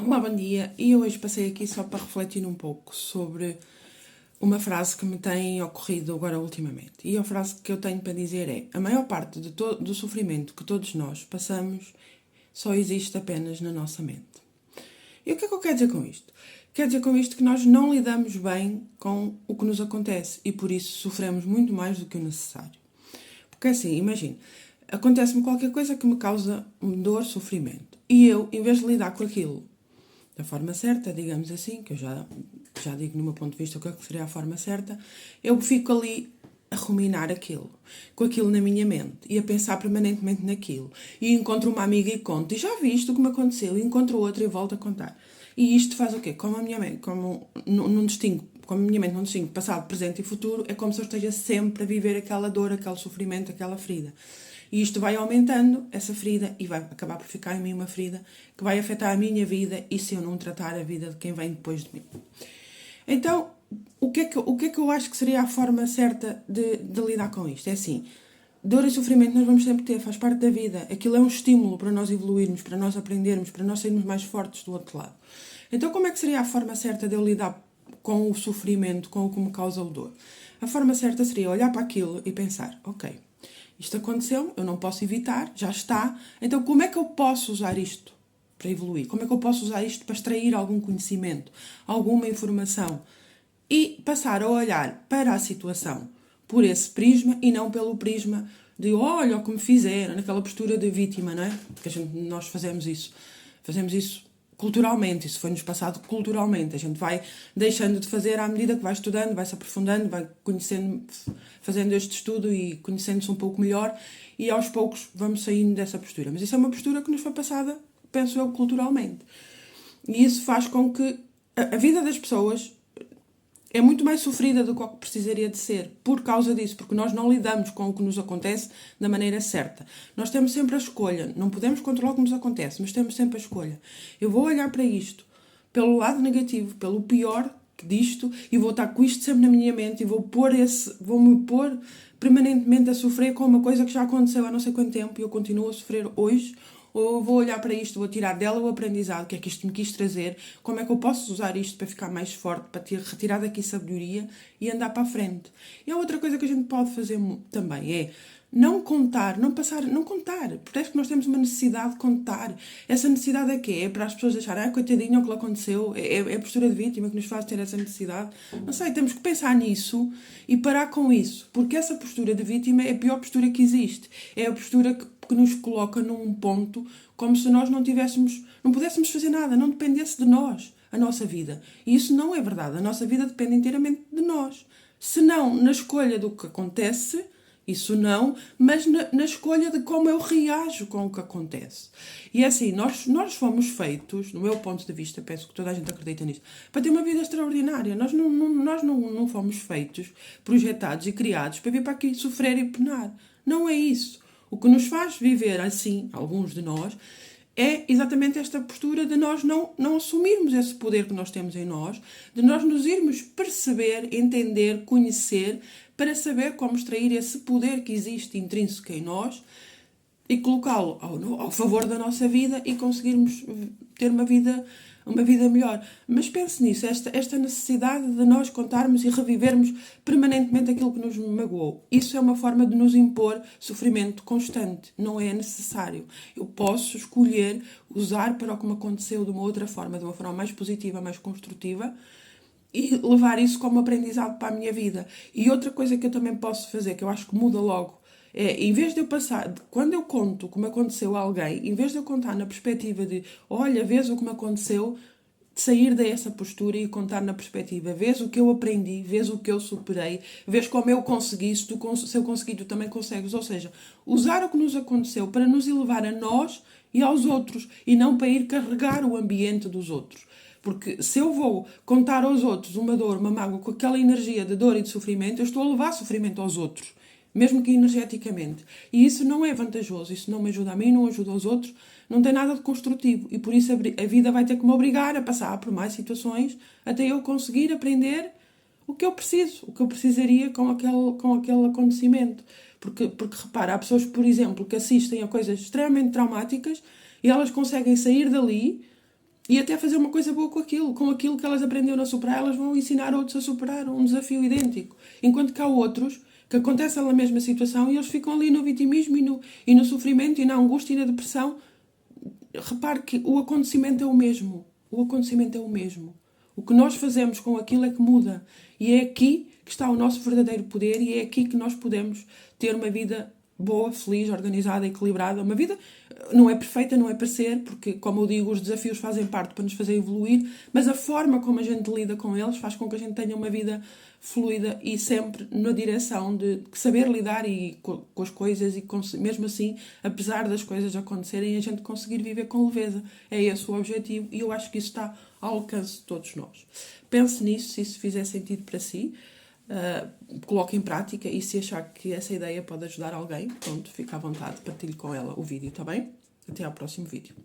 Olá, bom dia. E eu hoje passei aqui só para refletir um pouco sobre uma frase que me tem ocorrido agora ultimamente. E a frase que eu tenho para dizer é: a maior parte do sofrimento que todos nós passamos só existe apenas na nossa mente. E o que é que eu quero dizer com isto? Quer dizer com isto que nós não lidamos bem com o que nos acontece e por isso sofremos muito mais do que o necessário. Porque assim, imagine, acontece-me qualquer coisa que me causa dor, sofrimento. E eu, em vez de lidar com aquilo da forma certa, digamos assim, que eu já digo no meu ponto de vista o que seria a forma certa, eu fico ali a ruminar aquilo, com aquilo na minha mente e a pensar permanentemente naquilo. E encontro uma amiga e conto, e já vi isto o que me aconteceu, e encontro outra e volto a contar. E isto faz o quê? Como a minha mente, como a minha mente não distingue passado, presente e futuro, é como se eu esteja sempre a viver aquela dor, aquele sofrimento, aquela ferida. E isto vai aumentando, essa ferida, e vai acabar por ficar em mim uma ferida que vai afetar a minha vida e se eu não tratar a vida de quem vem depois de mim. Então, o que é que eu acho que seria a forma certa de lidar com isto? É assim, dor e sofrimento nós vamos sempre ter, faz parte da vida. Aquilo é um estímulo para nós evoluirmos, para nós aprendermos, para nós sermos mais fortes do outro lado. Então, como é que seria a forma certa de eu lidar com o sofrimento, com o que me causa o dor? A forma certa seria olhar para aquilo e pensar, ok, isto aconteceu, eu não posso evitar, já está. Então, como é que eu posso usar isto para evoluir? Como é que eu posso usar isto para extrair algum conhecimento, alguma informação? E passar a olhar para a situação por esse prisma e não pelo prisma de olha o que me fizeram, naquela postura de vítima, não é? Porque nós fazemos isso. Fazemos isso culturalmente, isso foi-nos passado culturalmente. A gente vai deixando de fazer à medida que vai estudando, vai se aprofundando, vai conhecendo, fazendo este estudo e conhecendo-se um pouco melhor e aos poucos vamos saindo dessa postura. Mas isso é uma postura que nos foi passada, penso eu, culturalmente. E isso faz com que a vida das pessoas é muito mais sofrida do que o que precisaria de ser, por causa disso, porque nós não lidamos com o que nos acontece da maneira certa. Nós temos sempre a escolha, não podemos controlar o que nos acontece, mas temos sempre a escolha. Eu vou olhar para isto pelo lado negativo, pelo pior disto, e vou estar com isto sempre na minha mente, e vou-me pôr permanentemente a sofrer com uma coisa que já aconteceu há não sei quanto tempo, e eu continuo a sofrer hoje. Ou eu vou olhar para isto, vou tirar dela o aprendizado, o que é que isto me quis trazer, como é que eu posso usar isto para ficar mais forte, para retirar daqui sabedoria e andar para a frente. E a outra coisa que a gente pode fazer também é não contar, não contar. Parece que nós temos uma necessidade de contar. Essa necessidade é quê? É para as pessoas acharem, coitadinho, o que lhe aconteceu, é a postura de vítima que nos faz ter essa necessidade. Não sei, temos que pensar nisso e parar com isso, porque essa postura de vítima é a pior postura que existe. É a postura que nos coloca num ponto como se nós não pudéssemos fazer nada, não dependesse de nós, a nossa vida. E isso não é verdade. A nossa vida depende inteiramente de nós. Se não na escolha do que acontece, isso não, mas na escolha de como eu reajo com o que acontece. E é assim, nós fomos feitos, no meu ponto de vista, penso que toda a gente acredita nisso, para ter uma vida extraordinária. Nós não fomos feitos, projetados e criados para vir para aqui sofrer e penar. Não é isso. O que nos faz viver assim, alguns de nós, é exatamente esta postura de nós não assumirmos esse poder que nós temos em nós, de nós nos irmos perceber, entender, conhecer, para saber como extrair esse poder que existe intrínseco em nós e colocá-lo ao favor da nossa vida e conseguirmos ter uma vida melhor. Mas pense nisso, esta necessidade de nós contarmos e revivermos permanentemente aquilo que nos magoou. Isso é uma forma de nos impor sofrimento constante. Não é necessário. Eu posso escolher usar para o que me aconteceu de uma outra forma, de uma forma mais positiva, mais construtiva, e levar isso como aprendizado para a minha vida. E outra coisa que eu também posso fazer, que eu acho que muda logo, é, em vez de eu passar, quando eu conto como aconteceu a alguém, em vez de eu contar na perspectiva de, olha, vês o que me aconteceu, de sair dessa postura e contar na perspectiva, vês o que eu aprendi, vês o que eu superei, vês como eu consegui, se eu consegui, tu também consegues. Ou seja, usar o que nos aconteceu para nos elevar a nós e aos outros, e não para ir carregar o ambiente dos outros. Porque se eu vou contar aos outros uma dor, uma mágoa, com aquela energia de dor e de sofrimento, eu estou a levar sofrimento aos outros, mesmo que energeticamente. E isso não é vantajoso, isso não me ajuda a mim, não ajuda aos outros, não tem nada de construtivo. E por isso a vida vai ter que me obrigar a passar por mais situações até eu conseguir aprender o que eu preciso, o que eu precisaria com aquele acontecimento. Porque repara, há pessoas, por exemplo, que assistem a coisas extremamente traumáticas e elas conseguem sair dali E até fazer uma coisa boa com aquilo que elas aprenderam a superar, elas vão ensinar outros a superar um desafio idêntico. Enquanto que há outros que acontecem na mesma situação e eles ficam ali no vitimismo e no sofrimento e na angústia e na depressão. Repare que o acontecimento é o mesmo. O acontecimento é o mesmo. O que nós fazemos com aquilo é que muda. E é aqui que está o nosso verdadeiro poder e é aqui que nós podemos ter uma vida boa, feliz, organizada, equilibrada. Uma vida não é perfeita, não é para ser, porque, como eu digo, os desafios fazem parte para nos fazer evoluir, mas a forma como a gente lida com eles faz com que a gente tenha uma vida fluida e sempre na direção de saber lidar com as coisas e mesmo assim, apesar das coisas acontecerem, a gente conseguir viver com leveza. É esse o objetivo e eu acho que isso está ao alcance de todos nós. Pense nisso, se isso fizer sentido para si. Coloque em prática e se achar que essa ideia pode ajudar alguém, pronto, fica à vontade, partilhe com ela o vídeo, está bem? Até ao próximo vídeo.